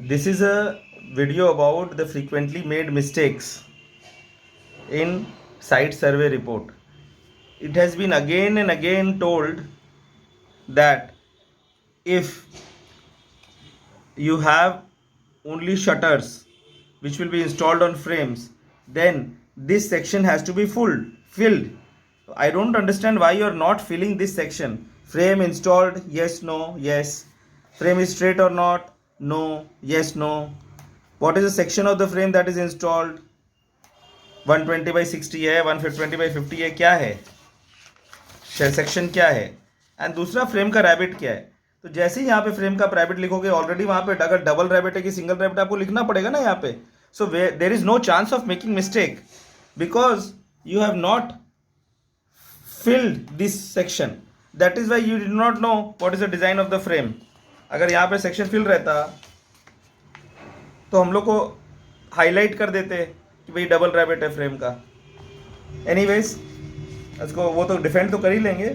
This is a video about the frequently made mistakes in site survey report. It has been again and again told that if you have only shutters which will be installed on frames, then this section has to be filled. I don't understand why you are not filling this section. Frame installed, yes, no, yes. Frame is straight or not, no, yes, no. What is the section of the frame that is installed? 120/60 है, 120/50 है, क्या है section, क्या है? And दूसरा frame का rabbit क्या है? तो जैसे ही यहाँ पे फ्रेम का रैबिट लिखोगे, ऑलरेडी वहाँ पे अगर डबल रैबिट है कि सिंगल रैबिट आपको लिखना पड़ेगा ना यहाँ पे. So there is no chance of making mistake because you have not filled this section. That is why you did not know what is the design of the frame. अगर यहाँ पे section fill रहता तो हम लोग को highlight कर देते कि भाई डबल रैबिट है फ्रेम का. एनीवेज, इसको वो तो डिफेंड तो कर ही लेंगे.